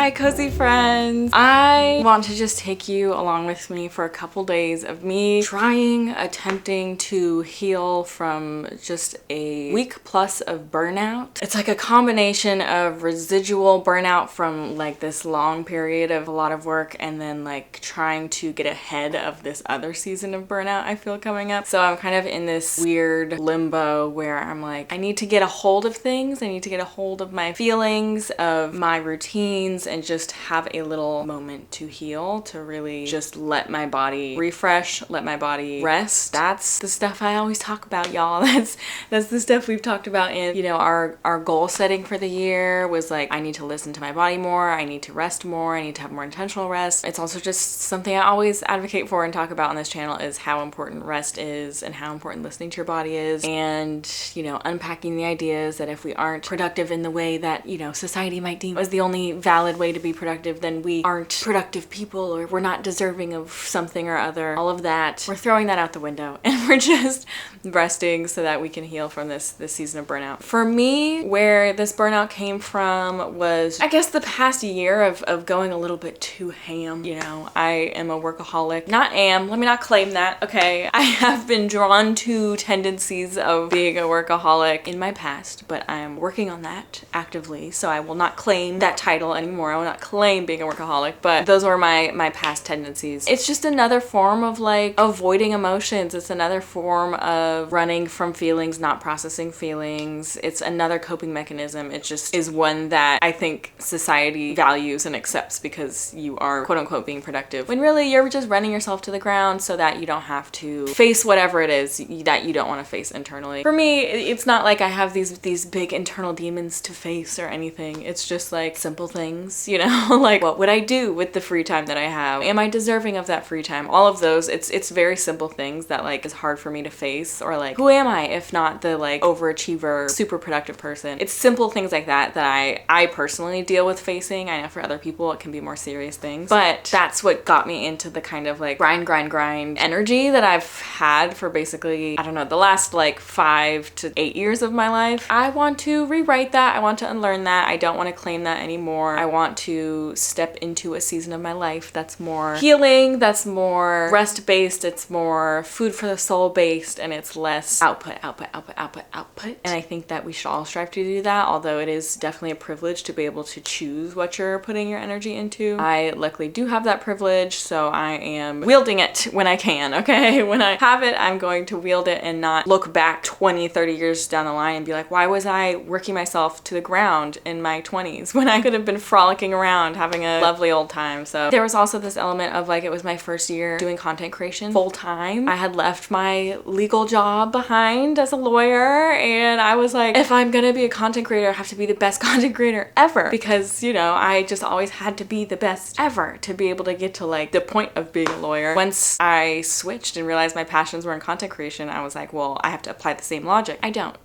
Hi cozy friends. I want to just take you along with me for a couple days of me attempting to heal from just a week plus of burnout. It's like a combination of residual burnout from like this long period of a lot of work and then like trying to get ahead of this other season of burnout I feel coming up. So I'm kind of in this weird limbo where I'm like, I need to get a hold of things. I need to get a hold of my feelings, of my routines, and just have a little moment to heal, to really just let my body refresh, let my body rest. That's the stuff I always talk about, y'all. That's the stuff we've talked about in, you know, our goal setting for the year was like, I need to listen to my body more, I need to rest more, I need to have more intentional rest. It's also just something I always advocate for and talk about on this channel, is how important rest is and how important listening to your body is, and, you know, unpacking the ideas that if we aren't productive in the way that, you know, society might deem as the only valid way to be productive, then we aren't productive people, or we're not deserving of something or other. All of that, we're throwing that out the window and we're just resting so that we can heal from this season of burnout. For me, where this burnout came from was, I guess, the past year of going a little bit too ham. You know, I am a workaholic. Let me not claim that, okay? I have been drawn to tendencies of being a workaholic in my past, but I'm working on that actively, so I will not claim that title anymore. I will not claim being a workaholic, but those were my past tendencies. It's just another form of like avoiding emotions. It's another form of running from feelings, not processing feelings. It's another coping mechanism. It just is one that I think society values and accepts because you are quote unquote being productive, when really you're just running yourself to the ground so that you don't have to face whatever it is that you don't want to face internally. For me, it's not like I have these big internal demons to face or anything. It's just like simple things, you know, like what would I do with the free time that I have? Am I deserving of that free time? All of those, it's very simple things that like is hard for me to face, or like, who am I if not the like overachiever, super productive person? It's simple things like that that I personally deal with facing. I know for other people it can be more serious things, but that's what got me into the kind of like grind energy that I've had for basically, I don't know, the last like 5 to 8 years of my life. I want to rewrite that. I want to unlearn that. I don't want to claim that anymore. I want to step into a season of my life that's more healing, that's more rest based, it's more food for the soul based, and it's less output. And I think that we should all strive to do that, although it is definitely a privilege to be able to choose what you're putting your energy into. I luckily do have that privilege, so I am wielding it when I can, okay? When I have it, I'm going to wield it and not look back 20, 30 years down the line and be like, why was I working myself to the ground in my 20s when I could have been frolicking around having a lovely old time? So there was also this element of like, it was my first year doing content creation full time. I had left my legal job behind as a lawyer, and I was like, if I'm gonna be a content creator, I have to be the best content creator ever, because, you know, I just always had to be the best ever to be able to get to like the point of being a lawyer. Once I switched and realized my passions were in content creation, I was like, well, I have to apply the same logic. I don't.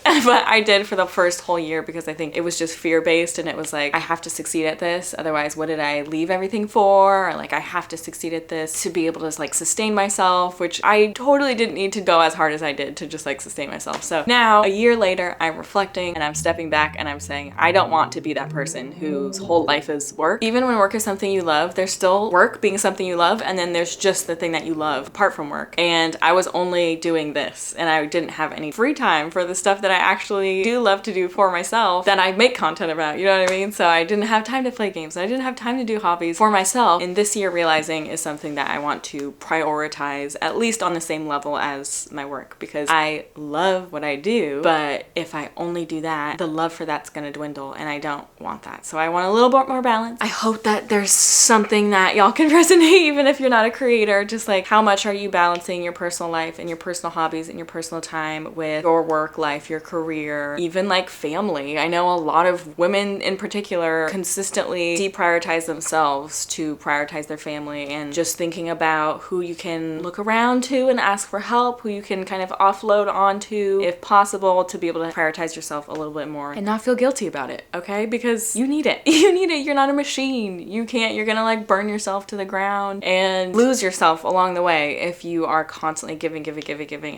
But I did for the first whole year, because I think it was just fear-based, and it was like, I have to succeed at this, otherwise what did I leave everything for? Or like, I have to succeed at this to be able to like sustain myself, which I totally didn't need to go as hard as I did to just like sustain myself. So now, a year later, I'm reflecting and I'm stepping back and I'm saying, I don't want to be that person whose whole life is work. Even when work is something you love, there's still work being something you love, and then there's just the thing that you love apart from work. And I was only doing this, and I didn't have any free time for the stuff that I actually do love to do for myself, that I make content about, you know what I mean? So I didn't have time to play games. I didn't have time to do hobbies for myself. And this year, realizing is something that I want to prioritize, at least on the same level as my work, because I love what I do, but if I only do that, the love for that's gonna dwindle, and I don't want that. So I want a little bit more balance. I hope that there's something that y'all can resonate, even if you're not a creator. Just like, how much are you balancing your personal life and your personal hobbies and your personal time with your work life, your career, even like family? I know a lot of women in particular consistently deprioritize themselves to prioritize their family, and just thinking about who you can look around to and ask for help, who you can kind of offload onto if possible, to be able to prioritize yourself a little bit more and not feel guilty about it, okay? Because you need it. You need it. You're not a machine. You're gonna like burn yourself to the ground and lose yourself along the way if you are constantly giving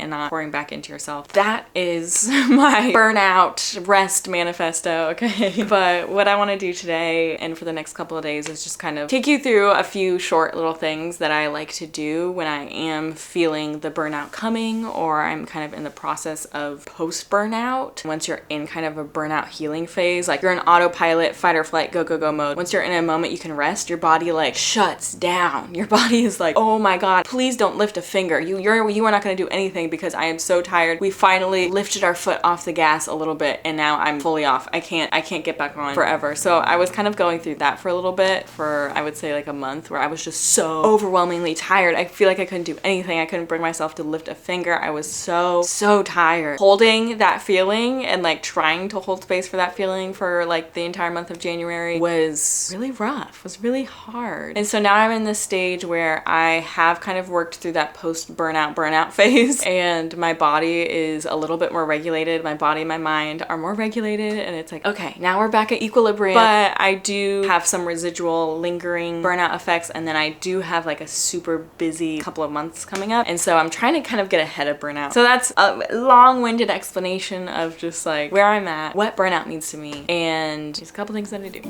and not pouring back into yourself. That is my burnout rest manifesto, okay? But what I want to do today and for the next couple of days is just kind of take you through a few short little things that I like to do when I am feeling the burnout coming, or I'm kind of in the process of post-burnout. Once you're in kind of a burnout healing phase, like you're in autopilot, fight or flight, go, go, go mode. Once you're in a moment you can rest, your body like shuts down. Your body is like, oh my God, please don't lift a finger. You are not gonna do anything because I am so tired. We finally lifted our foot off the gas a little bit and now I'm fully off. I can't get back on forever. So I was kind of going through that for a little bit, for I would say like a month, where I was just so overwhelmingly tired. I feel like I couldn't do anything. I couldn't bring myself to lift a finger. I was so tired. Holding that feeling and like trying to hold space for that feeling for like the entire month of January was really rough, was really hard. And so now I'm in this stage where I have kind of worked through that post-burnout phase and my body is a little bit more regulated. My body and my mind are more regulated and it's like, okay, now we're back at equilibrium. But I do have some residual lingering burnout effects, and then I do have like a super busy couple of months coming up. And so I'm trying to kind of get ahead of burnout. So that's a long-winded explanation of just like where I'm at, what burnout means to me, and just a couple things that I do.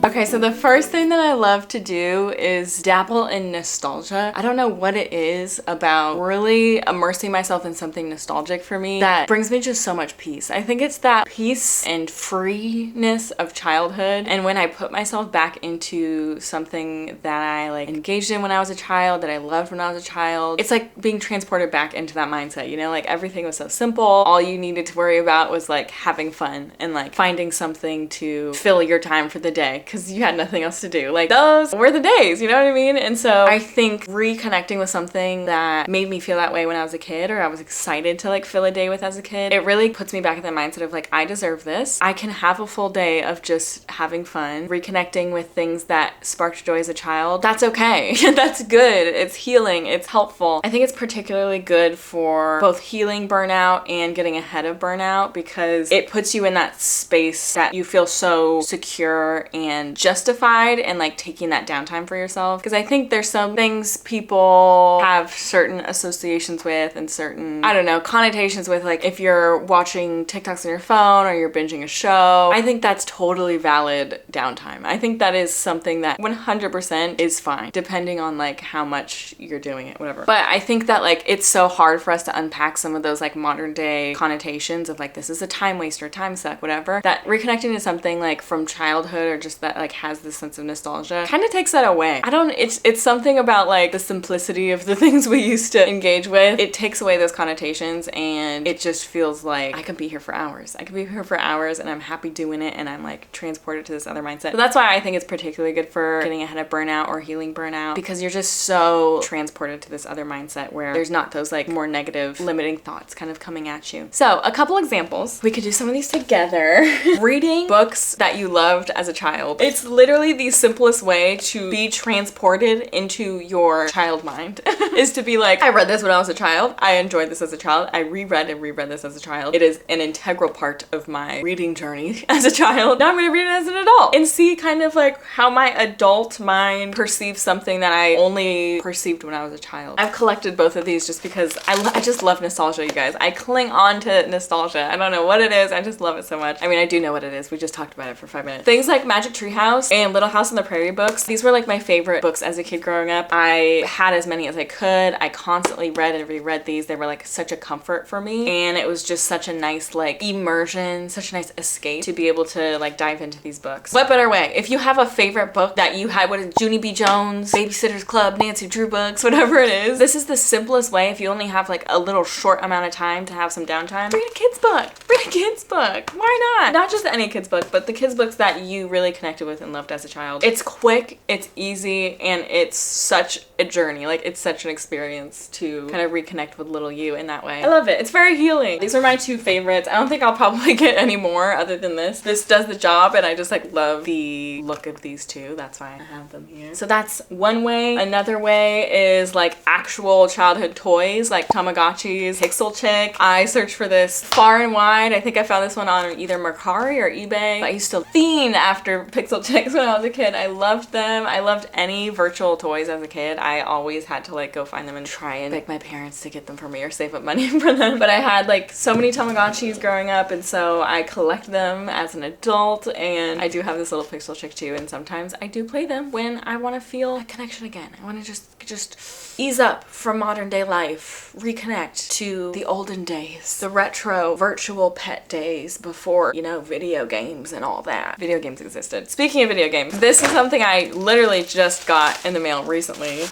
Okay, so the first thing that I love to do is dabble in nostalgia. I don't know what it is about really immersing myself in something nostalgic for me that brings me just so much peace. I think it's that peace and freeness of childhood. And when I put myself back into something that I like engaged in when I was a child, that I loved when I was a child, it's like being transported back into that mindset, you know? Like everything was so simple. All you needed to worry about was like having fun and like finding something to fill your time for the day, because you had nothing else to do. Like those were the days, you know what I mean? And so I think reconnecting with something that made me feel that way when I was a kid, or I was excited to like fill a day with as a kid, it really puts me back in the mindset of like, I deserve this. I can have a full day of just having fun, reconnecting with things that sparked joy as a child. That's okay. That's good. It's healing. It's helpful. I think it's particularly good for both healing burnout and getting ahead of burnout, because it puts you in that space that you feel so secure and justified and like taking that downtime for yourself. Because I think there's some things people have certain associations with and certain, I don't know, connotations with, like if you're watching TikToks on your phone or you're binging a show. I think that's totally valid downtime. I think that is something that 100% is fine, depending on like how much you're doing it, whatever. But I think that like it's so hard for us to unpack some of those like modern day connotations of like, this is a time waster, time suck, whatever, that reconnecting to something like from childhood or just that like has this sense of nostalgia kind of takes that away. It's something about like the simplicity of the things we used to engage with. It takes away those connotations and it just feels like I can be here for hours. I can be here for hours and I'm happy doing it and I'm like transported to this other mindset. So that's why I think it's particularly good for getting ahead of burnout or healing burnout, because you're just so transported to this other mindset where there's not those like more negative limiting thoughts kind of coming at you. So a couple examples. We could do some of these together. Reading books that you loved as a child. It's literally the simplest way to be transported into your child mind is to be like, I read this when I was a child. I enjoyed this as a child. I reread this as a child. It is an integral part of my reading journey as a child. Now I'm going to read it as an adult and see kind of like how my adult mind perceives something that I only perceived when I was a child. I've collected both of these just because I just love nostalgia, you guys. I cling on to nostalgia. I don't know what it is. I just love it so much. I mean, I do know what it is. We just talked about it for 5 minutes. Things like Magic Tree House and Little House on the Prairie books. These were like my favorite books as a kid growing up. I had as many as I could. I constantly read and reread these. They were like such a comfort for me. And it was just such a nice like immersion, such a nice escape to be able to like dive into these books. What better way? If you have a favorite book that you had, what is Junie B. Jones, Babysitter's Club, Nancy Drew books, whatever it is, this is the simplest way if you only have like a little short amount of time to have some downtime. Read a kid's book. Read a kid's book. Why not? Not just any kid's book, but the kids' books that you really connected with and loved as a child. It's quick, it's easy, and it's such a journey. Like it's such an experience to kind of reconnect with little you in that way. I love it. It's very healing. These are my two favorites. I don't think I'll probably get any more other than this. This does the job and I just like love the look of these two. That's why I have them here. So that's one way. Another way is like actual childhood toys like Tamagotchis, Pixel Chick. I searched for this far and wide. I think I found this one on either Mercari or eBay. I used to fiend after Pixel pixel chicks when I was a kid. I loved them. I loved any virtual toys as a kid. I always had to like go find them and try and beg my parents to get them for me or save up money for them. But I had like so many Tamagotchis growing up, and so I collect them as an adult, and I do have this little pixel chick too, and sometimes I do play them when I want to feel a connection again. I want to just ease up from modern day life, reconnect to the olden days, the retro virtual pet days before, you know, video games and all that. Video games existed. Speaking of video games, this is something I literally just got in the mail recently. You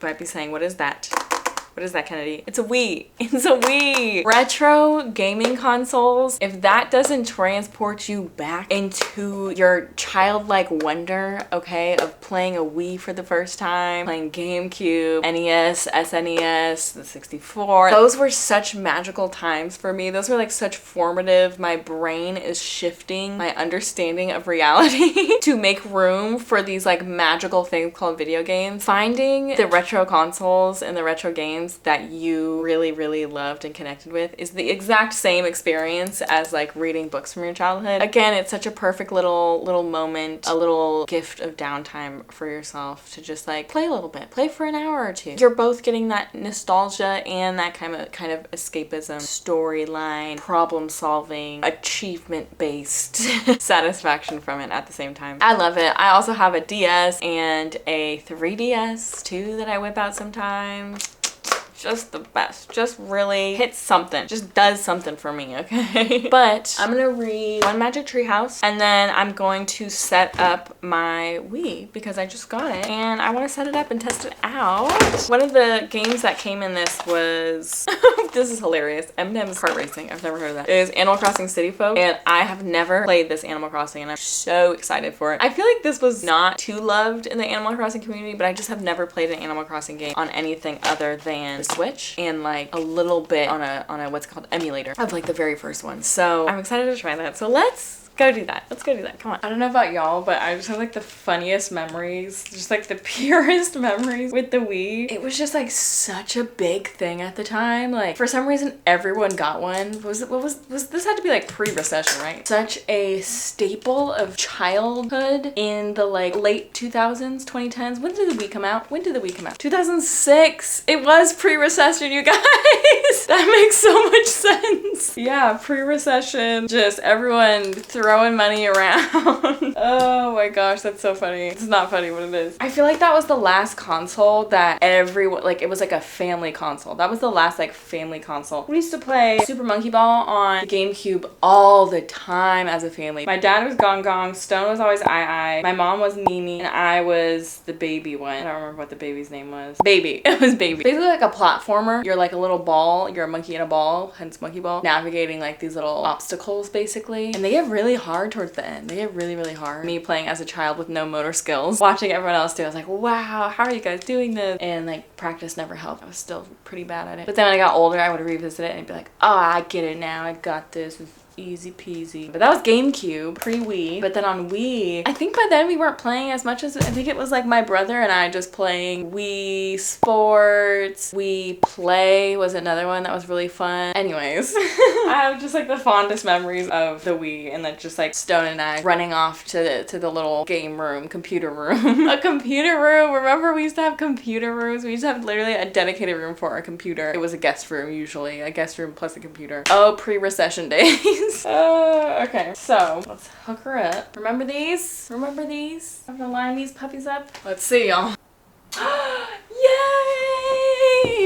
might be saying, what is that? What is that, Kennedy? It's a Wii. It's a Wii. Retro gaming consoles. If that doesn't transport you back into your childlike wonder, okay, of playing a Wii for the first time, playing GameCube, NES, SNES, the 64. Those were such magical times for me. Those were like such formative. My brain is shifting my understanding of reality to make room for these like magical things called video games. Finding the retro consoles and the retro games that you really, really loved and connected with is the exact same experience as like reading books from your childhood. Again, it's such a perfect little moment, a little gift of downtime for yourself to just like play a little bit, play for an hour or two. You're both getting that nostalgia and that kind of escapism, storyline, problem solving, achievement based satisfaction from it at the same time. I love it. I also have a DS and a 3DS too that I whip out sometimes. Just the best. Just really hits something. Just does something for me, okay? But I'm gonna read One Magic Tree House, and then I'm going to set up my Wii because I just got it and I want to set it up and test it out. One of the games that came in this was this is hilarious. M&M's Kart Racing. I've never heard of that. It is Animal Crossing City Folk, and I have never played this Animal Crossing, and I'm so excited for it. I feel like this was not too loved in the Animal Crossing community, but I just have never played an Animal Crossing game on anything other than Switch and like a little bit on a what's called emulator of like the very first one. So I'm excited to try that. So let's go do that. Let's go do that. Come on. I don't know about y'all, but I just have like the funniest memories, just like the purest memories with the Wii. It was just like such a big thing at the time. Like for some reason, everyone got one. Was this had to be like pre-recession, right? Such a staple of childhood in the like late 2000s, 2010s. When did the Wii come out? 2006. It was pre-recession, you guys. That makes so much sense. Yeah, pre-recession, just everyone throwing money around. Oh my gosh, that's so funny. It's not funny, but it is. I feel like that was the last console that everyone, like it was like a family console. That was the last like family console. We used to play Super Monkey Ball on the GameCube all the time as a family. My dad was Gong Gong, Stone was always I, my mom was Mimi, and I was the baby one. I don't remember what the baby's name was. Baby. It was Baby. Basically like a platformer. You're like a little ball. You're a monkey in a ball, hence Monkey Ball, navigating like these little obstacles basically. And they get really hard towards the end. They get really, really hard. Me playing as a child with no motor skills, watching everyone else do it, I was like, wow, how are you guys doing this? And like practice never helped. I was still pretty bad at it. But then when I got older, I would revisit it and be like, oh, I get it now. I got this. It's easy peasy. But that was GameCube, pre-Wii. But then on Wii, I think by then we weren't playing as much as, I think it was like my brother and I just playing Wii Sports. Wii Play was another one that was really fun. Anyways, I have just like the fondest memories of the Wii, and then just like Stone and I running off to the little game room, computer room. A computer room. Remember we used to have computer rooms? We used to have literally a dedicated room for our computer. It was a guest room usually, a guest room plus a computer. Oh, pre-recession days. Okay, so let's hook her up. Remember these? Remember these? I'm gonna line these puppies up. Let's see, y'all. Yay!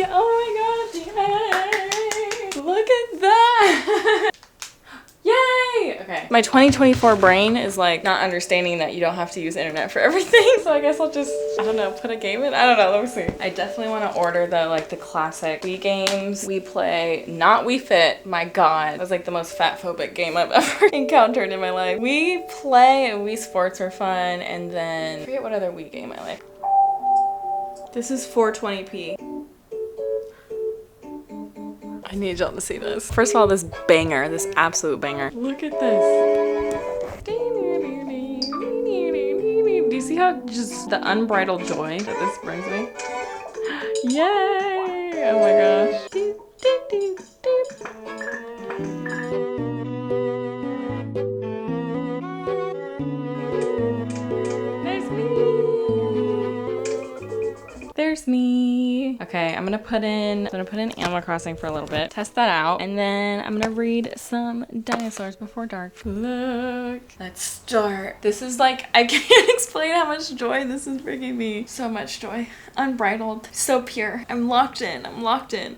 Oh my gosh, yay! Look at that! Yay! Okay. My 2024 brain is like not understanding that you don't have to use internet for everything. So I guess I'll just, I don't know, put a game in? I don't know, let me see. I definitely want to order the classic Wii games. Wii Play, not Wii Fit. My God. It was like the most fat phobic game I've ever encountered in my life. Wii Play and Wii Sports were fun. And then, I forget what other Wii game I like. This is 420p. I need y'all to see this. First of all, this banger, this absolute banger. Look at this. Do you see how just the unbridled joy that this brings me? Yay! Oh my gosh. I'm gonna put in Animal Crossing for a little bit, test that out, and then I'm gonna read some dinosaurs before dark. Look, let's start. This is like, I can't explain how much joy this is bringing me. So much joy, unbridled, so pure. I'm locked in.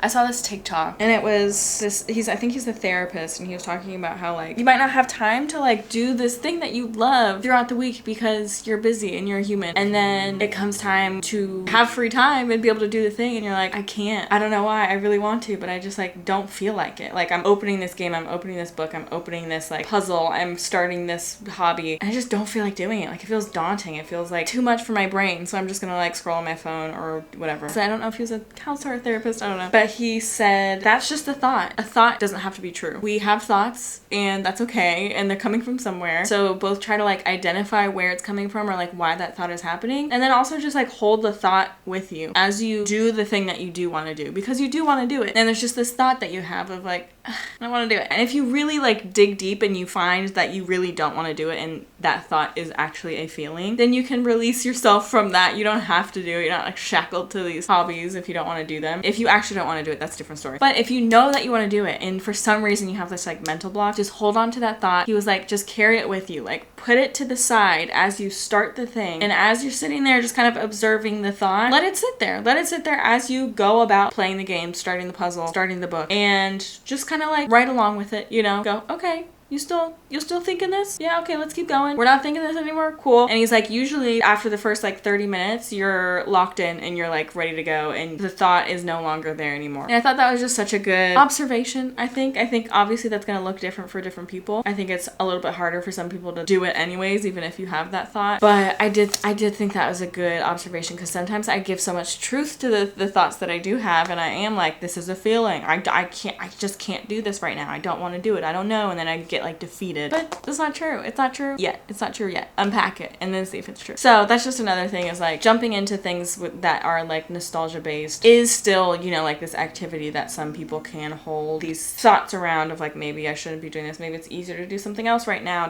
I saw this TikTok and it was this, I think he's a therapist, and he was talking about how like you might not have time to like do this thing that you love throughout the week because you're busy and you're a human, and then it comes time to have free time and be able to do the thing and you're like, I can't. I don't know why. I really want to, but I just like don't feel like it. Like I'm opening this game, I'm opening this book, I'm opening this like puzzle, I'm starting this hobby, and I just don't feel like doing it. Like it feels daunting. It feels like too much for my brain, so I'm just gonna like scroll on my phone or whatever. So I don't know if he was a counselor or therapist, I don't know. But he said that's just a thought. A thought doesn't have to be true. We have thoughts and that's okay, and they're coming from somewhere. So both try to like identify where it's coming from or like why that thought is happening, and then also just like hold the thought with you as you do the thing that you do want to do, because you do want to do it. And there's just this thought that you have of like, I want to do it. And if you really like dig deep and you find that you really don't want to do it and that thought is actually a feeling, then you can release yourself from that. You don't have to do it. You're not like shackled to these hobbies if you don't want to do them. If you actually don't want to do it, that's a different story. But if you know that you want to do it and for some reason you have this like mental block, just hold on to that thought. He was like, just carry it with you. Like put it to the side as you start the thing. And as you're sitting there just kind of observing the thought, let it sit there. Let it sit there as you go about playing the game, starting the puzzle, starting the book, and just kind of like ride along with it, you know? Go, okay. You're still thinking this? Yeah, okay, let's keep going. We're not thinking this anymore? Cool. And he's like, usually after the first like 30 minutes, you're locked in and you're like ready to go and the thought is no longer there anymore. And I thought that was just such a good observation, I think. I think obviously that's gonna look different for different people. I think it's a little bit harder for some people to do it anyways, even if you have that thought. But I did think that was a good observation, because sometimes I give so much truth to the thoughts that I do have, and I am like, this is a feeling. I just can't do this right now. I don't want to do it. I don't know. And then I get like defeated. But that's not true. It's not true yet. It's not true yet. Unpack it and then see if it's true. So that's just another thing, is like jumping into things that are like nostalgia based is still, you know, like this activity that some people can hold these thoughts around of like, maybe I shouldn't be doing this. Maybe it's easier to do something else right now.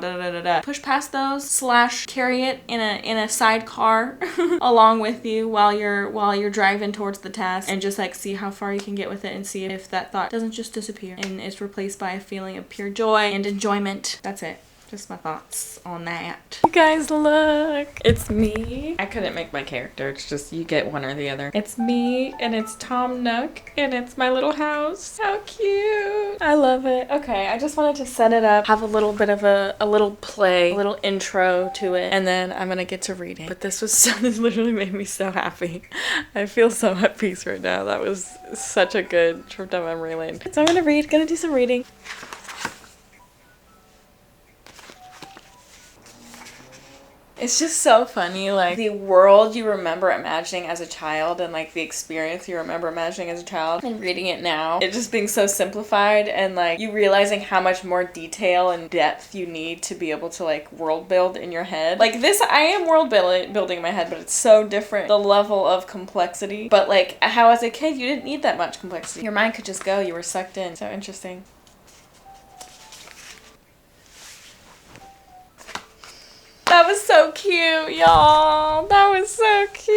Push past those / carry it in a sidecar along with you while you're driving towards the task, and just like see how far you can get with it and see if that thought doesn't just disappear and is replaced by a feeling of pure joy and enjoyment. That's it. Just my thoughts on that. You guys, look. It's me. I couldn't make my character. It's just you get one or the other. It's me, and it's Tom Nook, and it's my little house. How cute. I love it. Okay, I just wanted to set it up, have a little bit of a little play, a little intro to it, and then I'm gonna get to reading. But this literally made me so happy. I feel so at peace right now. That was such a good trip down memory lane. So I'm gonna do some reading. It's just so funny, like the world you remember imagining as a child and like the experience you remember imagining as a child and reading it now. It just being so simplified, and like you realizing how much more detail and depth you need to be able to like world build in your head. Like this, I am world building in my head, but it's so different, the level of complexity. But like how as a kid you didn't need that much complexity. Your mind could just go, you were sucked in. So interesting. That was so cute, y'all. That was so cute.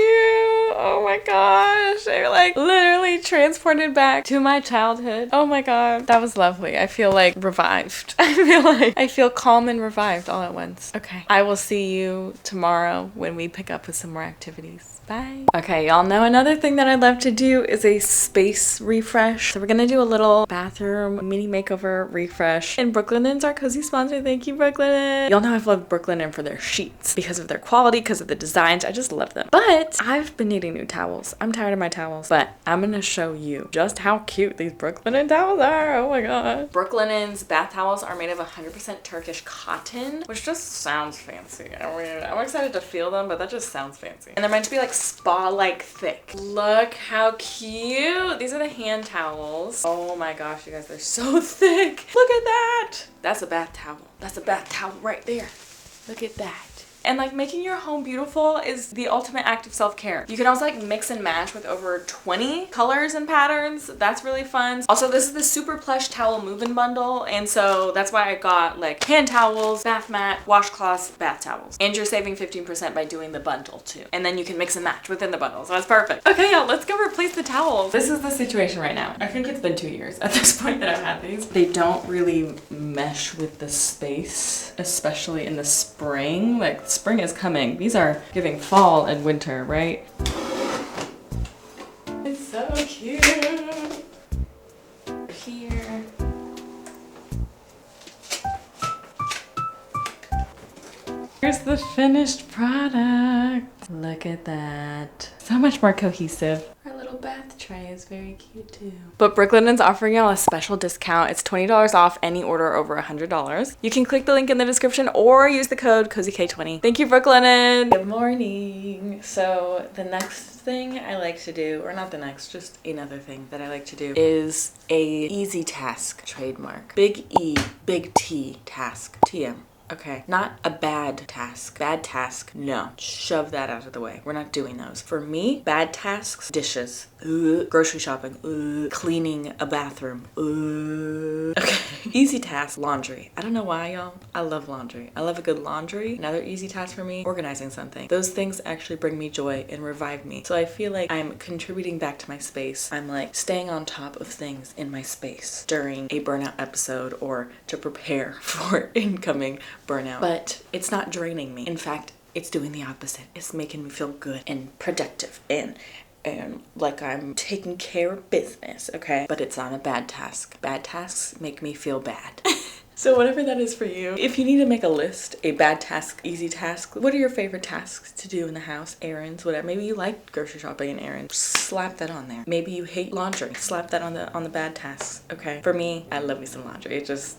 Oh my gosh. I like literally transported back to my childhood. Oh my god. That was lovely. I feel like revived. I feel calm and revived all at once. Okay. I will see you tomorrow when we pick up with some more activities. Bye. Okay, y'all know another thing that I love to do is a space refresh. So we're gonna do a little bathroom mini makeover refresh. And Brooklinen's our cozy sponsor. Thank you, Brooklinen. Y'all know I've loved Brooklinen for their sheets because of their quality, because of the designs. I just love them. But I've been needing new towels. I'm tired of my towels. But I'm gonna show you just how cute these Brooklinen towels are. Oh my god. Brooklinen's bath towels are made of 100% Turkish cotton, which just sounds fancy. I mean, I'm excited to feel them, but that just sounds fancy. And they're meant to be like spa-like thick. Look how cute. These are the hand towels. Oh my gosh, you guys, they're so thick. Look at that. That's a bath towel. That's a bath towel right there. Look at that. And like making your home beautiful is the ultimate act of self-care. You can also like mix and match with over 20 colors and patterns. That's really fun. Also, this is the super plush towel move-in bundle, and so that's why I got like hand towels, bath mat, washcloths, bath towels. And you're saving 15% by doing the bundle too. And then you can mix and match within the bundle, so that's perfect. Okay, y'all, let's go replace the towels. This is the situation right now. I think it's been 2 years at this point that I've had these. They don't really mesh with the space, especially in the spring. Like spring is coming. These are giving fall and winter, right? It's so cute. Here. Here's the finished product. Look at that. So much more cohesive. Our little bath tray is very cute too. But Brooklinen's offering y'all a special discount. It's $20 off any order over $100. You can click the link in the description or use the code COZYK20. Thank you, Brooklinen. Good morning. So the next thing I like to do, or not the next, just another thing that I like to do is a easy task trademark. Big E, big T task. TM. Okay, not a bad task. Bad task, no. Shove that out of the way. We're not doing those. For me, bad tasks, dishes, grocery shopping, cleaning a bathroom, okay. Easy task, laundry. I don't know why, y'all. I love laundry. I love a good laundry. Another easy task for me, organizing something. Those things actually bring me joy and revive me. So I feel like I'm contributing back to my space. I'm like staying on top of things in my space during a burnout episode or to prepare for incoming burnout. But it's not draining me. In fact, it's doing the opposite. It's making me feel good and productive and like I'm taking care of business, okay? But it's not a bad task. Bad tasks make me feel bad. So whatever that is for you, if you need to make a list, a bad task, easy task, what are your favorite tasks to do in the house? Errands, whatever. Maybe you like grocery shopping and errands. Slap that on there. Maybe you hate laundry. Slap that on the bad tasks, okay? For me, I love me some laundry. It just,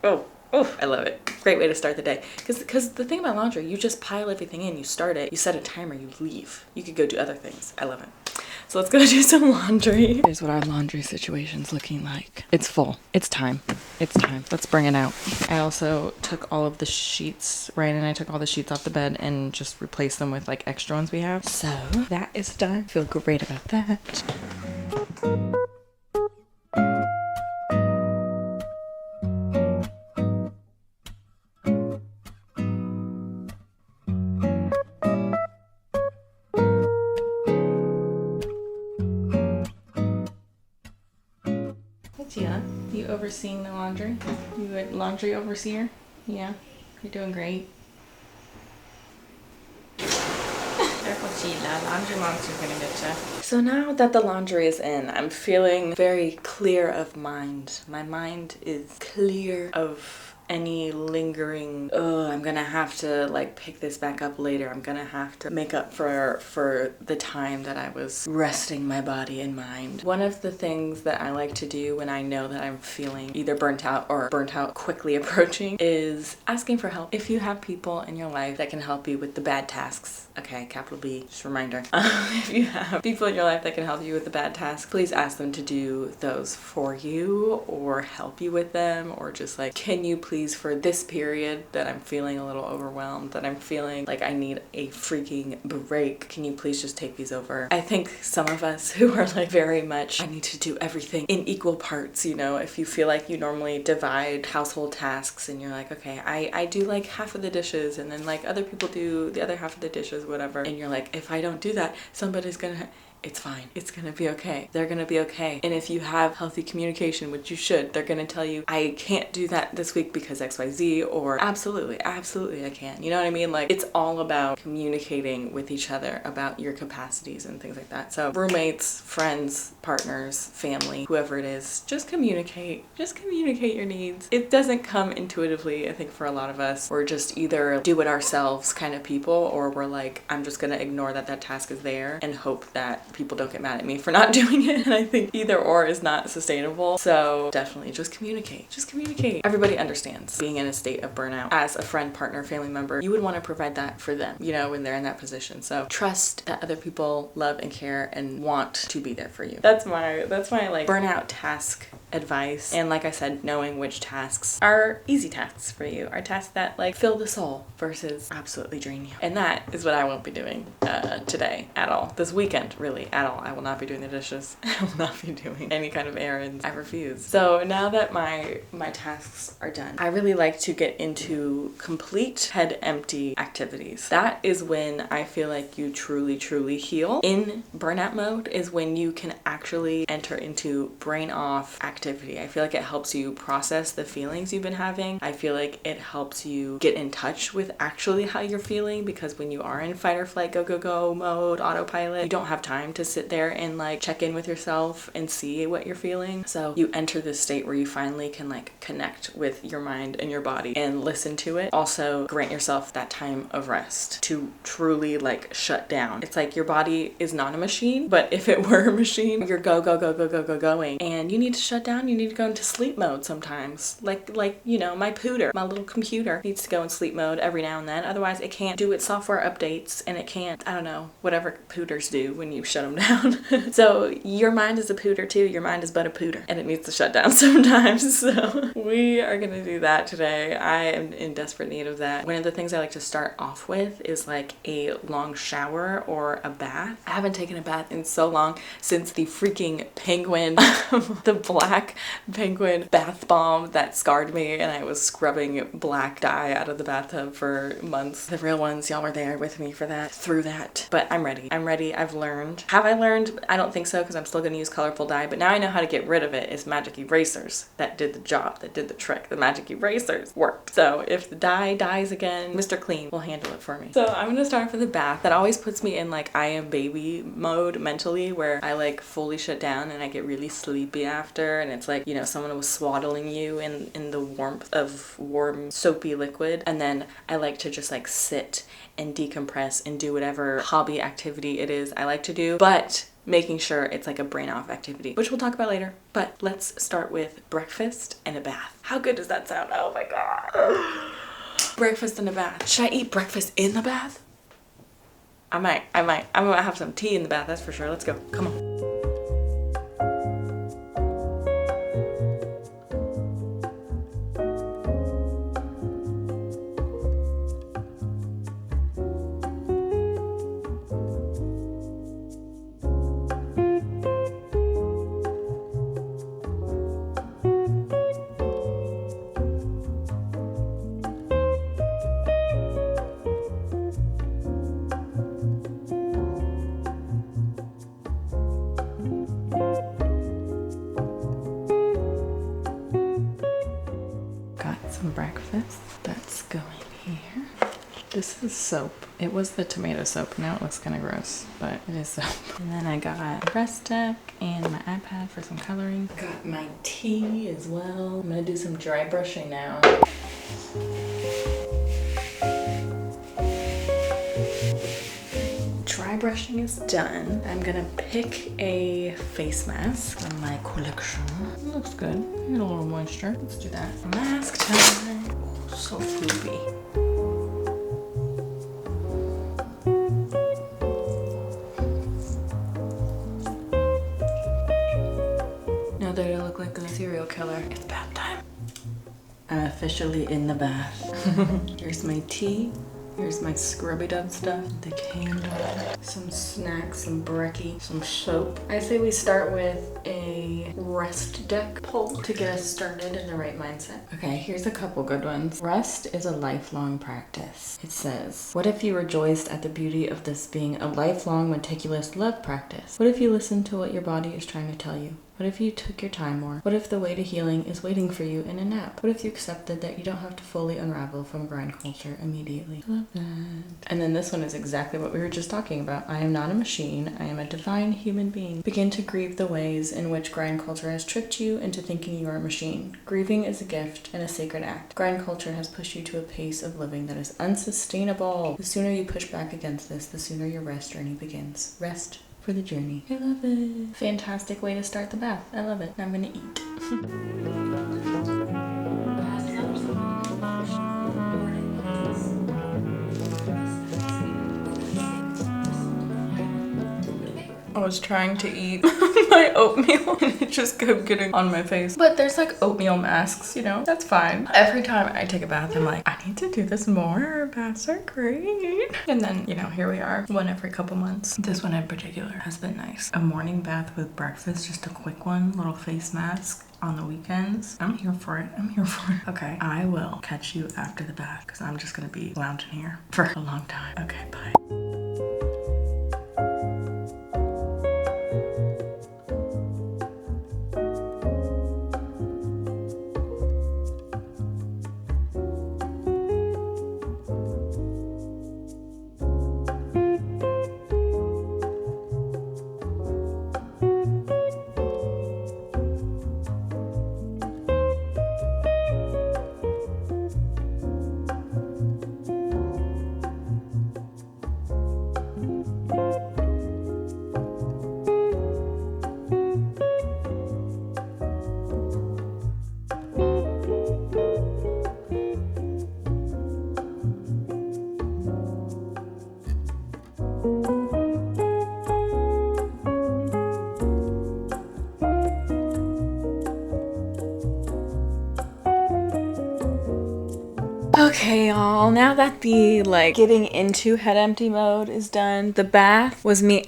oh, I love it. Great way to start the day. Because the thing about laundry, you just pile everything in, you start it, you set a timer, you leave. You could go do other things. I love it. So let's go do some laundry. Here's what our laundry situation's looking like. It's full. It's time. It's time. Let's bring it out. I also took all of the sheets, Ryan and I took all the sheets off the bed and just replaced them with like extra ones we have. So that is done. Feel great about that. Tia, you overseeing the laundry? You a laundry overseer? Yeah, you're doing great. Careful, Sheila. Laundry monster's gonna get you. So now that the laundry is in, I'm feeling very clear of mind. My mind is clear of any lingering, I'm gonna have to like pick this back up later. I'm gonna have to make up for the time that I was resting my body and mind. One of the things that I like to do when I know that I'm feeling either burnt out or burnt out quickly approaching is asking for help. If you have people in your life that can help you with the bad tasks, okay, capital B, just a reminder. If you have people in your life that can help you with the bad tasks, please ask them to do those for you or help you with them, or just like, can you please for this period that I'm feeling a little overwhelmed, that I'm feeling like I need a freaking break, can you please just take these over? I think some of us who are like very much, I need to do everything in equal parts, you know, if you feel like you normally divide household tasks and you're like, okay, I do like half of the dishes and then like other people do the other half of the dishes, whatever, and you're like, if I don't do that, somebody's gonna, it's fine. It's gonna be okay. They're gonna be okay. And if you have healthy communication, which you should, they're gonna tell you, I can't do that this week because XYZ, or absolutely I can. You know what I mean? Like, it's all about communicating with each other about your capacities and things like that. So roommates, friends, partners, family, whoever it is, just communicate. Just communicate your needs. It doesn't come intuitively, I think, for a lot of us. We're just either do it ourselves kind of people, or we're like, I'm just gonna ignore that task is there and hope that people don't get mad at me for not doing it. And I think either or is not sustainable. So definitely just communicate. Just communicate. Everybody understands being in a state of burnout. As a friend, partner, family member, you would want to provide that for them, you know, when they're in that position. So trust that other people love and care and want to be there for you. That's my like burnout task advice. And like I said, knowing which tasks are easy tasks for you, are tasks that like fill the soul versus absolutely drain you. And that is what I won't be doing today at all. This weekend, really, at all. I will not be doing the dishes. I will not be doing any kind of errands. I refuse. So now that my tasks are done, I really like to get into complete head empty activities. That is when I feel like you truly heal. In burnout mode is when you can actually enter into brain off activity. I feel like it helps you process the feelings you've been having. I feel like it helps you get in touch with actually how you're feeling, because when you are in fight or flight, go mode, autopilot, you don't have time to sit there and like check in with yourself and see what you're feeling. So you enter this state where you finally can like connect with your mind and your body and listen to it. Also grant yourself that time of rest to truly like shut down. It's like your body is not a machine, but if it were a machine, you're going, and you need to shut down. You need to go into sleep mode sometimes. Like you know, my little computer needs to go in sleep mode every now and then. Otherwise it can't do its software updates, and it can't, I don't know, whatever pooters do when you shut them down. So your mind is a pooter too. Your mind is but a pooter, and it needs to shut down sometimes. So we are gonna do that today. I am in desperate need of that. One of the things I like to start off with is like a long shower or a bath. I haven't taken a bath in so long, since the freaking penguin, the black penguin bath bomb that scarred me, and I was scrubbing black dye out of the bathtub for months. The real ones, y'all were there with me for that, through that. But I'm ready. I've learned. Have I learned? I don't think so, because I'm still gonna use colorful dye, but now I know how to get rid of it. It's magic erasers that did the job, that did the trick. The magic erasers worked. So if the dye dies again, Mr. Clean will handle it for me. So I'm gonna start for the bath. That always puts me in like I am baby mode mentally, where I like fully shut down and I get really sleepy after, and it's like, you know, someone was swaddling you in the warmth of warm soapy liquid, and then I like to just like sit and decompress and do whatever hobby activity it is I like to do, but making sure it's like a brain off activity, which we'll talk about later. But let's start with breakfast and a bath. How good does that sound? Oh my god. Breakfast and a bath. Should I eat breakfast in the bath? I might. I'm gonna have some tea in the bath, that's for sure. Let's go. Come on. Some breakfast that's going here. This is soap. It was the tomato soap. Now it looks kind of gross, but it is soap. And then I got a rest deck and my iPad for some coloring. Got my tea as well. I'm gonna do some dry brushing now. Dry brushing is done. I'm gonna pick a face mask from my collection. It looks good. Need a little moisture. Let's do that. Mask time. Oh, so floopy. Now that I look like a serial killer, it's bath time. I'm officially in the bath. Here's my tea. Here's my scrubby dub stuff, the candle, some snacks, some brekkie, some soap. I say we start with a rest deck pull to get us started in the right mindset. Okay, here's a couple good ones. Rest is a lifelong practice. It says, what if you rejoiced at the beauty of this being a lifelong, meticulous love practice? What if you listened to what your body is trying to tell you? What if you took your time more? What if the way to healing is waiting for you in a nap? What if you accepted that you don't have to fully unravel from grind culture immediately? I love that. And then this one is exactly what we were just talking about. I am not a machine. I am a divine human being. Begin to grieve the ways in which grind culture has tricked you into thinking you are a machine. Grieving is a gift and a sacred act. Grind culture has pushed you to a pace of living that is unsustainable. The sooner you push back against this, the sooner your rest journey begins. Rest for the journey. I love it. Fantastic way to start the bath. I love it. Now I'm gonna eat. Oh, was trying to eat my oatmeal and it just kept getting on my face. But there's like oatmeal masks, you know, that's fine. Every time I take a bath, I'm like, I need to do this more. Baths are great. And then, you know, here we are, one every couple months. This one in particular has been nice. A morning bath with breakfast, just a quick one, little face mask on the weekends. I'm here for it. I'm here for it. Okay, I will catch you after the bath because I'm just gonna be lounging here for a long time. Okay, bye. Okay, y'all, now that the getting into head empty mode is done, the bath was me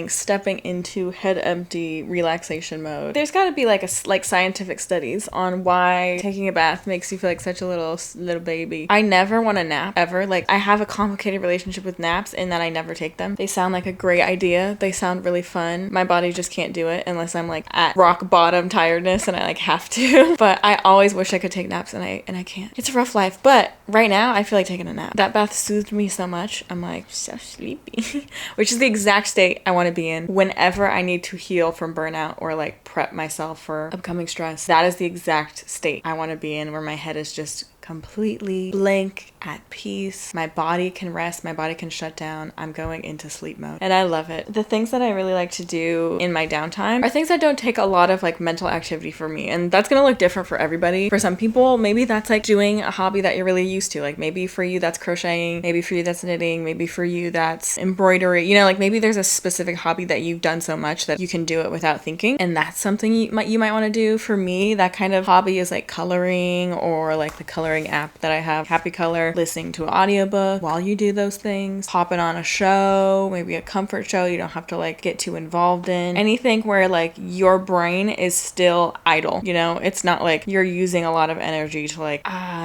stepping into head empty relaxation mode. There's got to be like scientific studies on why taking a bath makes you feel like such a little baby. I never want to nap ever. Like, I have a complicated relationship with naps in that I never take them. They sound like a great idea. They sound really fun. My body just can't do it unless I'm like at rock bottom tiredness and I have to. But I always wish I could take naps and I can't. It's a rough life, but right now I feel like taking a nap. That bath soothed me so much. I'm like so sleepy, which is the exact state I want to be in whenever I need to heal from burnout or prep myself for upcoming stress. That is the exact state I want to be in, where my head is just completely blank, at peace. My body can rest, my body can shut down. I'm going into sleep mode and I love it. The things that I really like to do in my downtime are things that don't take a lot of mental activity for me, and that's gonna look different for everybody. For some people, maybe that's doing a hobby that you're really used to. Maybe for you that's crocheting, maybe for you that's knitting, maybe for you that's embroidery. You know, maybe there's a specific hobby that you've done so much that you can do it without thinking, and that's something you might want to do. For me, that kind of hobby is coloring, or the coloring app that I have, Happy Color, listening to an audiobook while you do those things, popping on a show, maybe a comfort show you don't have to get too involved in. Anything where your brain is still idle, you know? It's not you're using a lot of energy to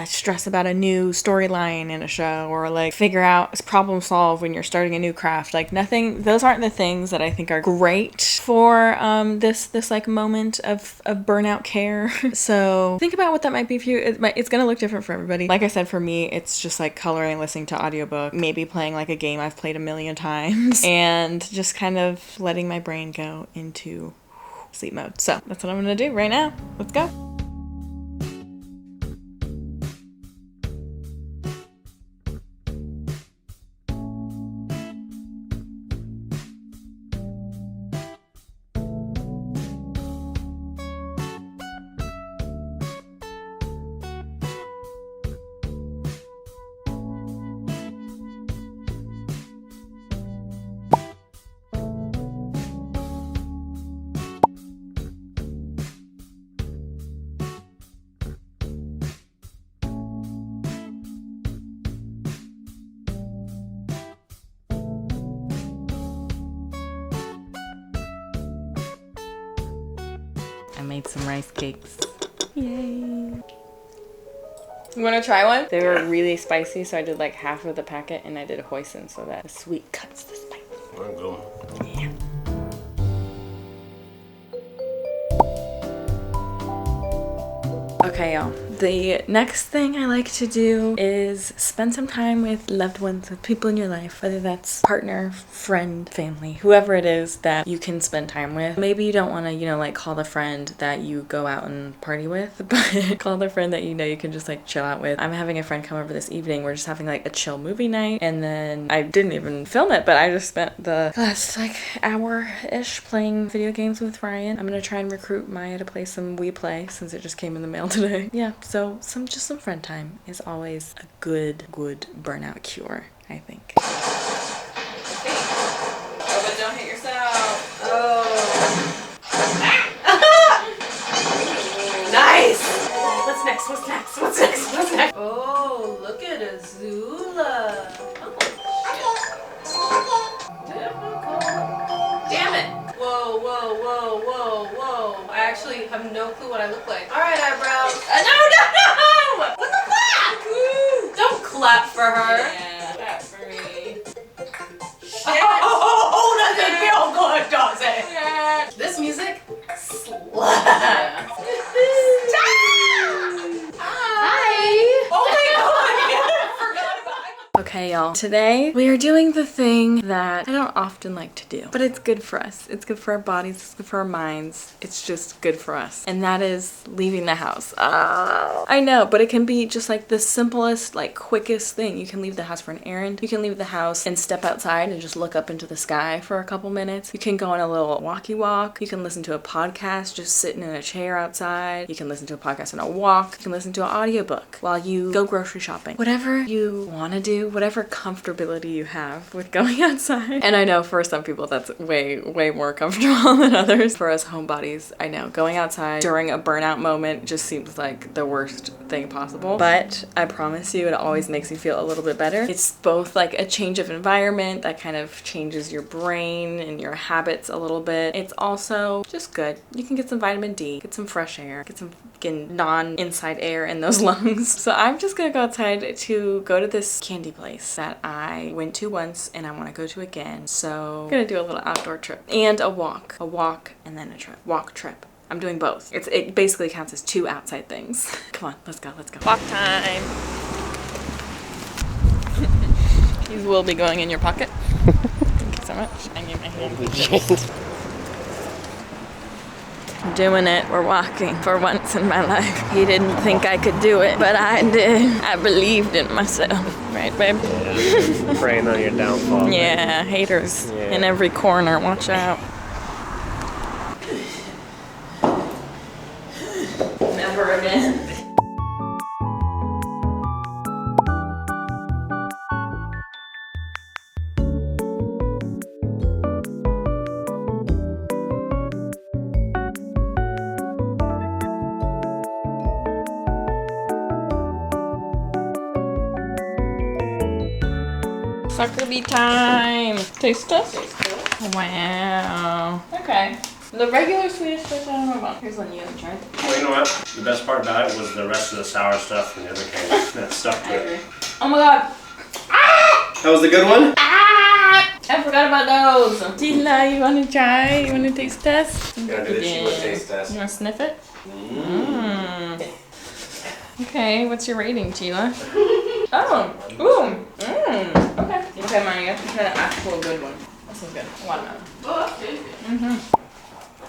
stress about a new storyline in a show, or figure out, problem solve when you're starting a new craft. Nothing, those aren't the things that I think are great for this moment of burnout care. So think about what that might be for you. It's gonna look different for everybody. Like I said, for me, it's just coloring, listening to audiobook, maybe playing a game I've played a million times, and just kind of letting my brain go into sleep mode. So that's what I'm gonna do right now. Let's go. I made some rice cakes. Yay. You want to try one? They were really spicy, so I did half of the packet, and I did hoisin so that the sweet cuts the spice. I'm going. Yeah. Okay, y'all. The next thing I like to do is spend some time with loved ones, with people in your life, whether that's partner, friend, family, whoever it is that you can spend time with. Maybe you don't want to, call the friend that you go out and party with, but call the friend that you can just chill out with. I'm having a friend come over this evening. We're just having a chill movie night, and then I didn't even film it, but I just spent the last hour-ish playing video games with Ryan. I'm gonna try and recruit Maya to play some We Play since it just came in the mail today. Yeah. So some friend time is always a good burnout cure, I think. Okay. Oh, but don't hit yourself. next? What's next? What's next? What's next? Oh, look at Azula. Damn it. Whoa, whoa, whoa, whoa, whoa. I actually have no clue what I look like. All right, eyebrows. No! What the fuck? Woo. Don't clap for her. Yeah, clap for me. Oh, doesn't feel good, does it? Yeah. This music slaps. Yeah. Hi. Oh my god. I forgot about it. Okay, y'all. Today we are doing the thing that I don't often like to do, but it's good for us. It's good for our bodies. It's good for our minds. It's just good for us. And that is leaving the house. I know, but it can be just like the simplest, like quickest thing. You can leave the house for an errand. You can leave the house and step outside and just look up into the sky for a couple minutes. You can go on a little walkie walk. You can listen to a podcast just sitting in a chair outside. You can listen to a podcast on a walk. You can listen to an audiobook while you go grocery shopping. Whatever you want to do, whatever comfortability you have with going outside. And I know for some people that's way more comfortable than others. For us homebodies, I know going outside during a burnout moment just seems like the worst thing possible. But I promise you, it always makes you feel a little bit better. It's both like a change of environment that kind of changes your brain and your habits a little bit. It's also just good. You can get some vitamin D, get some fresh air, get some non-inside air in those lungs. So I'm just gonna go outside to go to this candy place that I went to once and I want to go to again. So I'm gonna do a little outdoor trip and a walk and then a trip. Walk, trip. I'm doing both. It basically counts as two outside things. Come on, let's go. Walk time. These will be going in your pocket. Thank you so much. I need my hand. I'm doing it. We're walking for once in my life. He didn't think I could do it, but I did. I believed in myself. Right, babe? Yeah, praying on your downfall. Yeah, haters in every corner. Watch out. Never again. Sucker bee time! Taste test? Wow. Okay. The regular Swedish fish, I don't know about. Here's one you haven't tried. Well, you know what? The best part about it was the rest of the sour stuff from the other candy. That stuck to it. Oh my god! Ah! That was the good one? Ah! I forgot about those. Tila, you wanna try? You wanna taste test? Yeah, do the Sheila taste test. You wanna sniff it? Okay, what's your rating, Tila? Oh, ooh, okay. Okay, Maya, you have to try the actual good one. This is good. Watermelon.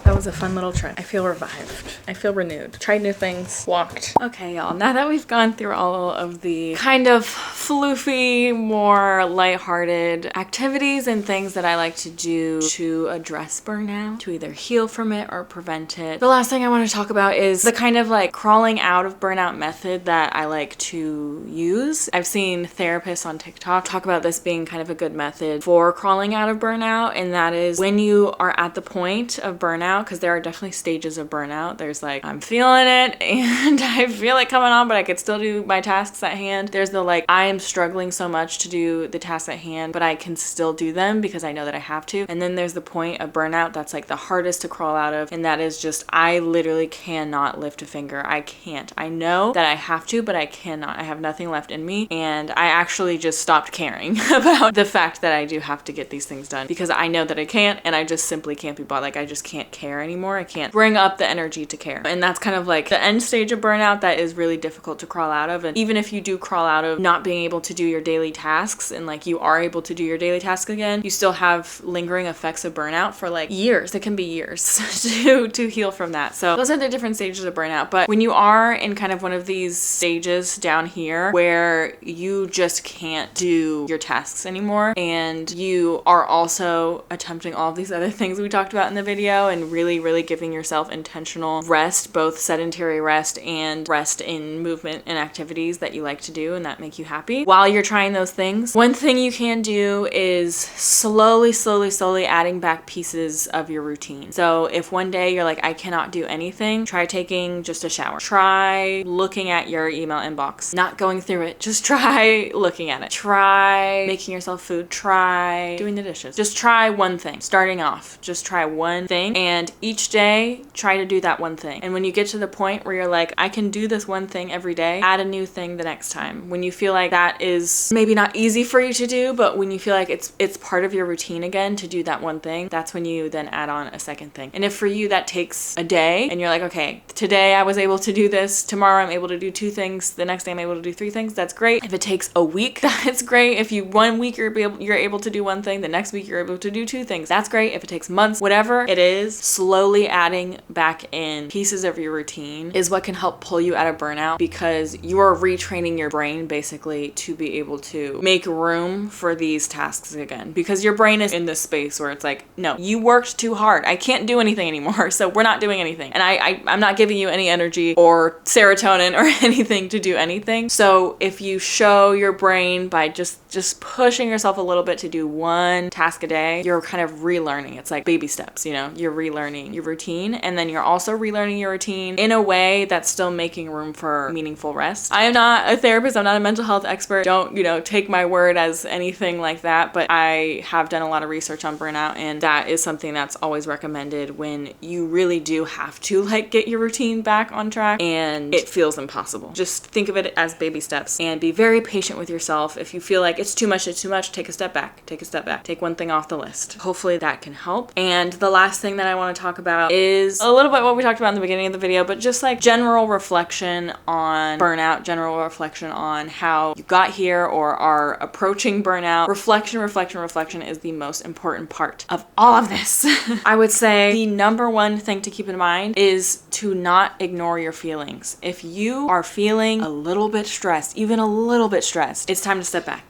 That was a fun little trip. I feel revived. I feel renewed. Tried new things. Walked. Okay, y'all. Now that we've gone through all of the kind of floofy, more lighthearted activities and things that I like to do to address burnout, to either heal from it or prevent it, the last thing I want to talk about is the kind of like crawling out of burnout method that I like to use. I've seen therapists on TikTok talk about this being kind of a good method for crawling out of burnout, and that is when you are at the point of burnout, because there are definitely stages of burnout. There's like, I'm feeling it and I feel it coming on, but I could still do my tasks at hand. There's the like, I am struggling so much to do the tasks at hand, but I can still do them because I know that I have to. And then there's the point of burnout that's like the hardest to crawl out of, and that is just, I literally cannot lift a finger. I can't. I know that I have to, but I cannot. I have nothing left in me, and I actually just stopped caring about the fact that I do have to get these things done because I know that I can't, and I just simply can't be bothered. Like, I just can't care anymore. I can't bring up the energy to care. And that's kind of like the end stage of burnout that is really difficult to crawl out of. And even if you do crawl out of not being able to do your daily tasks and like you are able to do your daily tasks again, you still have lingering effects of burnout for like years. It can be years to heal from that. So those are the different stages of burnout. But when you are in kind of one of these stages down here where you just can't do your tasks anymore and you are also attempting all of these other things we talked about in the video and really really giving yourself intentional rest, both sedentary rest and rest in movement and activities that you like to do and that make you happy. While you're trying those things, one thing you can do is slowly adding back pieces of your routine. So if one day you're like, I cannot do anything, try taking just a shower. Try looking at your email inbox, not going through it. Just try looking at it. Try making yourself food. Try doing the dishes. Just try one thing. Starting off, just try one thing, and each day try to do that one thing. And when you get to the point where you're like, I can do this one thing every day, add a new thing the next time. When you feel like that is maybe not easy for you to do, but when you feel like it's part of your routine again to do that one thing, that's when you then add on a second thing. And if for you that takes a day and you're like, okay, today I was able to do this, tomorrow I'm able to do 2 things, the next day I'm able to do 3 things, that's great. If it takes a week, that's great. If you 1 week you're able to do 1 thing, the next week you're able to do 2 things, that's great. If it takes months, whatever it is, slowly adding back in pieces of your routine is what can help pull you out of burnout, because you are retraining your brain basically to be able to make room for these tasks again, because your brain is in this space where it's like, no, you worked too hard. I can't do anything anymore. So we're not doing anything. And I'm not giving you any energy or serotonin or anything to do anything. So if you show your brain by just pushing yourself a little bit to do 1 task a day, you're kind of relearning. It's like baby steps, you know, you're relearning your routine, and then you're also relearning your routine in a way that's still making room for meaningful rest. I am not a therapist. I'm not a mental health expert. Don't, take my word as anything like that, but I have done a lot of research on burnout, and that is something that's always recommended when you really do have to get your routine back on track and it feels impossible. Just think of it as baby steps and be very patient with yourself. If you feel like it's too much, take a step back. Take 1 thing off the list. Hopefully that can help. And the last thing that I want to talk about is a little bit what we talked about in the beginning of the video, but just general reflection on burnout, general reflection on how you got here or are approaching burnout. Reflection is the most important part of all of this. I would say the number 1 thing to keep in mind is to not ignore your feelings. If you are feeling a little bit stressed, even a little bit stressed, it's time to step back.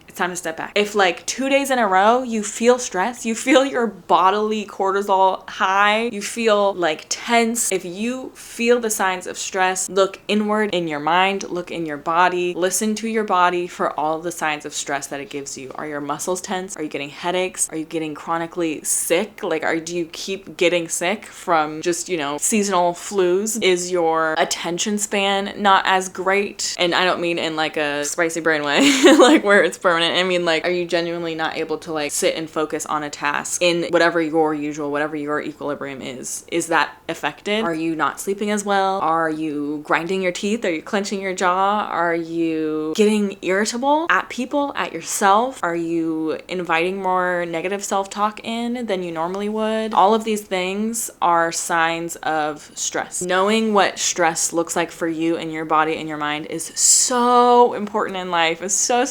If 2 days in a row you feel stress, you feel your bodily cortisol high, you feel tense, if you feel the signs of stress, look inward in your mind, look in your body, listen to your body for all the signs of stress that it gives you. Are your muscles tense? Are you getting headaches? Are you getting chronically sick? Do you keep getting sick from just, seasonal flus? Is your attention span not as great? And I don't mean in a spicy brain way, where it's permanent. I mean, are you genuinely not able to sit and focus on a task in whatever your equilibrium is? Is that affected? Are you not sleeping as well? Are you grinding your teeth? Are you clenching your jaw? Are you getting irritable at people, at yourself? Are you inviting more negative self-talk in than you normally would? All of these things are signs of stress. Knowing what stress looks like for you and your body and your mind is so important in life. It's so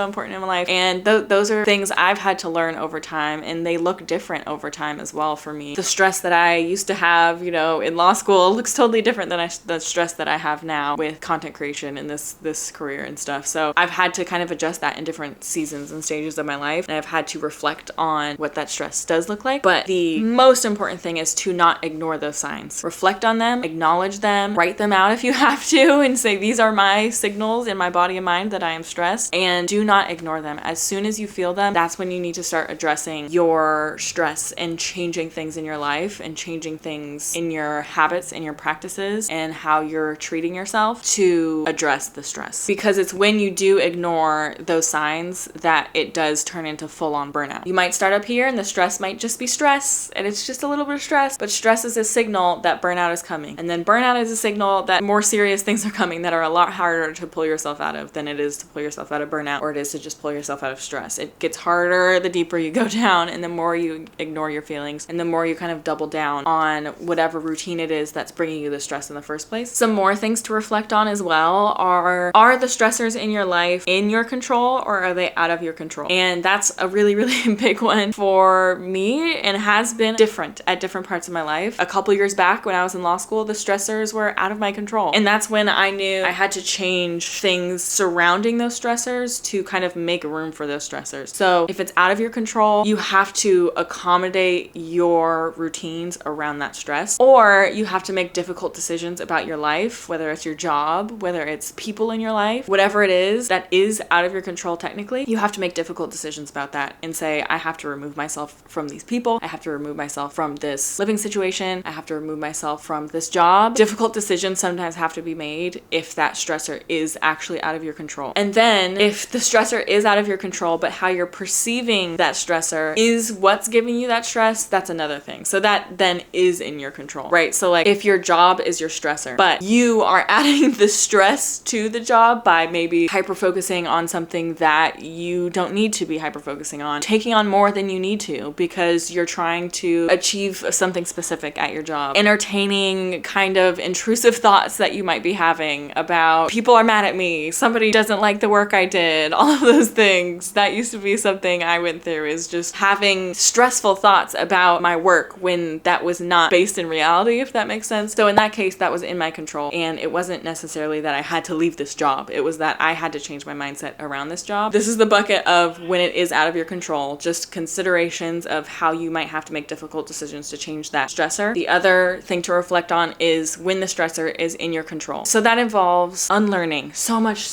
important in my life, and those are things I've had to learn over time, and they look different over time as well for me. The stress that I used to have, in law school looks totally different than the stress that I have now with content creation and this career and stuff. So I've had to kind of adjust that in different seasons and stages of my life, and I've had to reflect on what that stress does look like. But the most important thing is to not ignore those signs. Reflect on them, acknowledge them, write them out if you have to, and say, these are my signals in my body and mind that I am stressed, and do not ignore them. As soon as you feel them, that's when you need to start addressing your stress and changing things in your life and changing things in your habits and your practices and how you're treating yourself to address the stress. Because it's when you do ignore those signs that it does turn into full-on burnout. You might start up here and the stress might just be stress, and it's just a little bit of stress, but stress is a signal that burnout is coming. And then burnout is a signal that more serious things are coming that are a lot harder to pull yourself out of than it is to pull yourself out of burnout, or it is to just pull yourself out of stress. It gets harder the deeper you go down, and the more you ignore your feelings, and the more you kind of double down on whatever routine it is that's bringing you the stress in the first place. Some more things to reflect on as well are the stressors in your life in your control, or are they out of your control? And that's a really big one for me, and has been different at different parts of my life. A couple years back when I was in law school, the stressors were out of my control, and that's when I knew I had to change things surrounding those stressors to kind of make room for those stressors. So if it's out of your control, you have to accommodate your routines around that stress, or you have to make difficult decisions about your life, whether it's your job, whether it's people in your life, whatever it is that is out of your control technically, you have to make difficult decisions about that and say, I have to remove myself from these people. I have to remove myself from this living situation. I have to remove myself from this job. Difficult decisions sometimes have to be made if that stressor is actually out of your control. And then if the stressor is out of your control, but how you're perceiving that stressor is what's giving you that stress, that's another thing. So that then is in your control, right? So like if your job is your stressor, but you are adding the stress to the job by maybe hyper focusing on something that you don't need to be hyper focusing on, taking on more than you need to because you're trying to achieve something specific at your job, entertaining kind of intrusive thoughts that you might be having about people are mad at me, somebody doesn't like the work I did, all of those things. That used to be something I went through, is just having stressful thoughts about my work when that was not based in reality, if that makes sense. So in that case, that was in my control, and it wasn't necessarily that I had to leave this job. It was that I had to change my mindset around this job. This is the bucket of when it is out of your control, just considerations of how you might have to make difficult decisions to change that stressor. The other thing to reflect on is when the stressor is in your control. So that involves unlearning, so much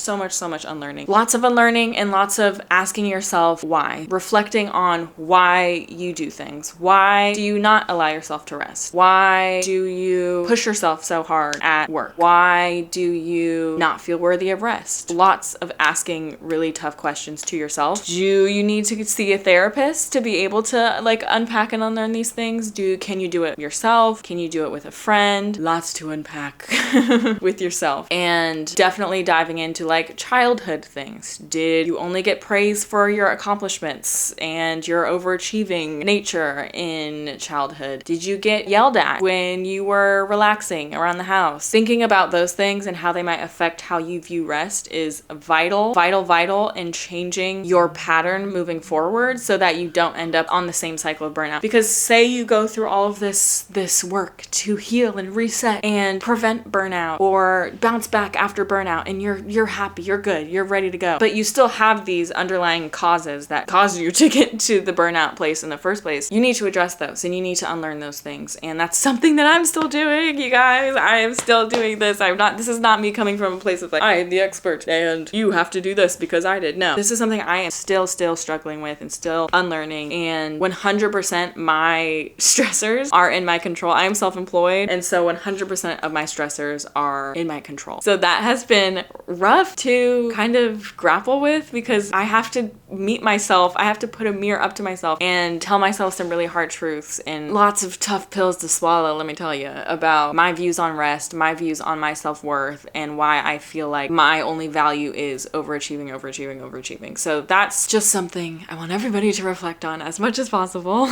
unlearning. Lots of unlearning and lots of asking yourself why. Reflecting on why you do things. Why do you not allow yourself to rest? Why do you push yourself so hard at work? Why do you not feel worthy of rest? Lots of asking really tough questions to yourself. Do you need to see a therapist to be able to like unpack and unlearn these things? Can you do it yourself? Can you do it with a friend? Lots to unpack with yourself. And definitely diving into like childhood things. Did you only get praise for your accomplishments and your overachieving nature in childhood? Did you get yelled at when you were relaxing around the house? Thinking about those things and how they might affect how you view rest is vital in changing your pattern moving forward so that you don't end up on the same cycle of burnout. Because say you go through all of this work to heal and reset and prevent burnout or bounce back after burnout, and you're happy, you're good, you're ready to go, but you still have these underlying causes that cause you to get to the burnout place in the first place. You need to address those and you need to unlearn those things. And that's something that I'm still doing, you guys. I am still doing this. This is not me coming from a place of like, I am the expert and you have to do this because I did. No, this is something I am still struggling with and still unlearning. And 100% my stressors are in my control. I am self-employed, and so 100% of my stressors are in my control. So that has been rough to kind of grapple with because I have to meet myself. I have to put a mirror up to myself and tell myself some really hard truths and lots of tough pills to swallow, let me tell you, about my views on rest, my views on my self-worth, and why I feel like my only value is overachieving. So that's just something I want everybody to reflect on as much as possible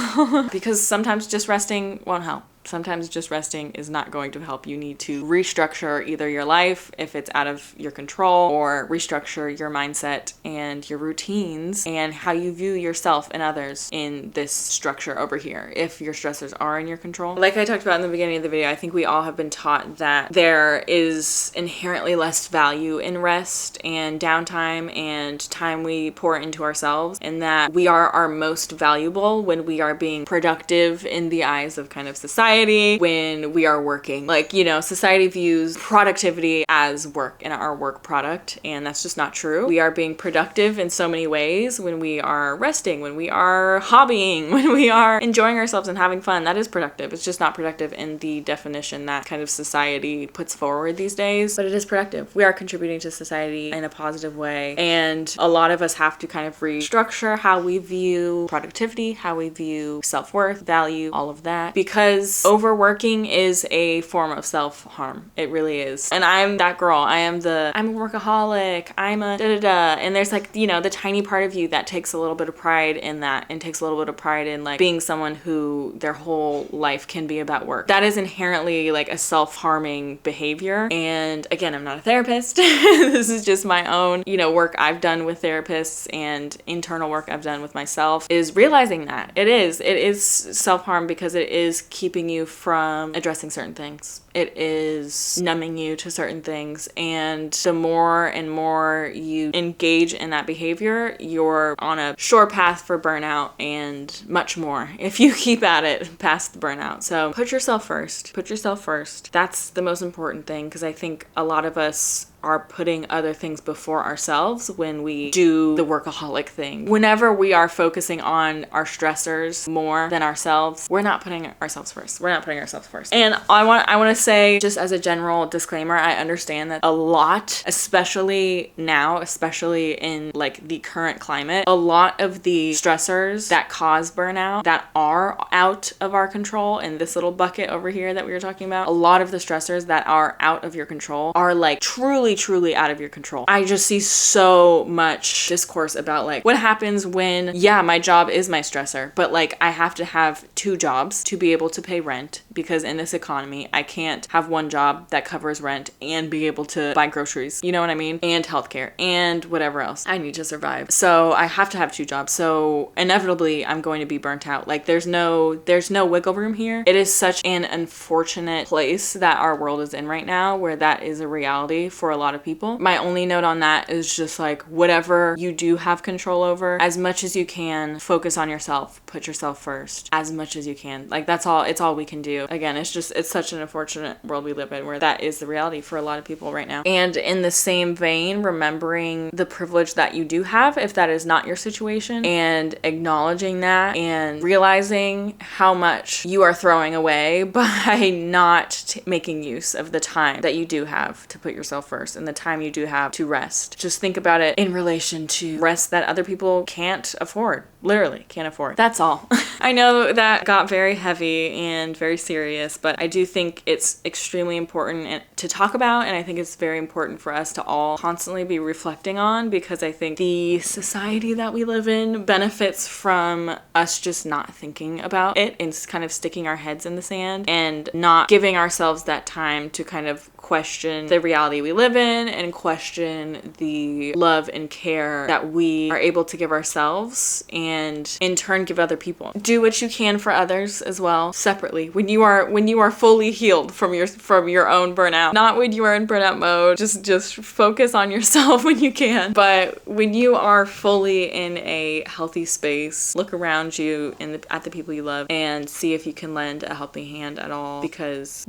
because sometimes just resting won't help. Sometimes just resting is not going to help. You need to restructure either your life if it's out of your control, or restructure your mindset and your routines and how you view yourself and others in this structure over here if your stressors are in your control. Like I talked about in the beginning of the video, I think we all have been taught that there is inherently less value in rest and downtime and time we pour into ourselves, and that we are our most valuable when we are being productive in the eyes of kind of society, when we are working. Like, society views productivity as work and our work product, and that's just not true. We are being productive in so many ways when we are resting, when we are hobbying, when we are enjoying ourselves and having fun. That is productive. It's just not productive in the definition that kind of society puts forward these days, but it is productive. We are contributing to society in a positive way, and a lot of us have to kind of restructure how we view productivity, how we view self-worth, value, all of that, because overworking is a form of self-harm. It really is. And I'm that girl. I'm a workaholic. I'm a da-da-da. And there's like, the tiny part of you that takes a little bit of pride in that, and takes a little bit of pride in like being someone who their whole life can be about work. That is inherently like a self-harming behavior. And again, I'm not a therapist. This is just my own, work I've done with therapists and internal work I've done with myself, is realizing that it is self-harm because it is keeping you you from addressing certain things. It is numbing you to certain things. And the more and more you engage in that behavior, you're on a sure path for burnout and much more if you keep at it past the burnout. So put yourself first. Put yourself first. That's the most important thing, because I think a lot of us are putting other things before ourselves when we do the workaholic thing. Whenever we are focusing on our stressors more than ourselves, we're not putting ourselves first. We're not putting ourselves first. And I want to say, just as a general disclaimer, I understand that a lot, especially now, especially in like the current climate, a lot of the stressors that cause burnout that are out of our control, in this little bucket over here that we were talking about, a lot of the stressors that are out of your control are like truly out of your control. I just see so much discourse about like what happens when, yeah, my job is my stressor, but like I have to have 2 jobs to be able to pay rent, because in this economy I can't have one job that covers rent and be able to buy groceries, you know what I mean, and healthcare and whatever else I need to survive. So I have to have 2 jobs. So inevitably I'm going to be burnt out. Like there's no wiggle room here. It is such an unfortunate place that our world is in right now, where that is a reality for a lot of people. My only note on that is just like, whatever you do have control over, as much as you can, focus on yourself, put yourself first as much as you can. Like it's all we can do. Again, it's such an unfortunate world we live in, where that is the reality for a lot of people right now. And in the same vein, remembering the privilege that you do have, if that is not your situation, and acknowledging that and realizing how much you are throwing away by not making use of the time that you do have to put yourself first, and the time you do have to rest. Just think about it in relation to rest that other people can't afford. Literally can't afford. That's all. I know that got very heavy and very serious, but I do think it's extremely important to talk about, and I think it's very important for us to all constantly be reflecting on, because I think the society that we live in benefits from us just not thinking about it and kind of sticking our heads in the sand and not giving ourselves that time to kind of question the reality we live in and question the love and care that we are able to give ourselves, and in turn give other people. Do what you can for others as well, separately, when you are fully healed from your own burnout. Not when you are in burnout mode. Just focus on yourself when you can. But when you are fully in a healthy space, look around you at the people you love and see if you can lend a helping hand at all, because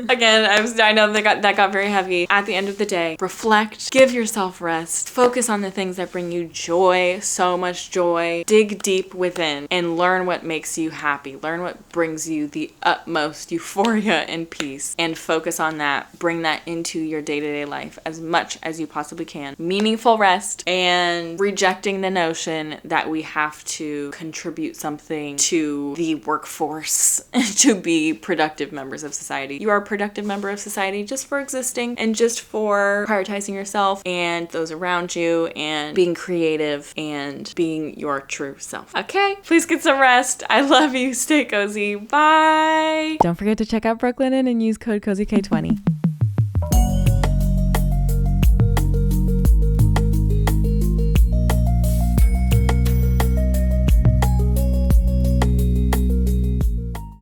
again, I know that got very heavy. At the end of the day, reflect, give yourself rest, focus on the things that bring you joy, so much joy. Dig deep within and learn what makes you happy. Learn what brings you the utmost euphoria and peace, and focus on that. Bring that into your day-to-day life as much as you possibly can. Meaningful rest, and rejecting the notion that we have to contribute something to the workforce to be productive members of society. You are a productive member of society just for existing and just for prioritizing yourself and those around you and being creative and being your true self. Okay, please get some rest. I love you. Stay cozy. Bye. Don't forget to check out Brooklinen and use code CozyK20.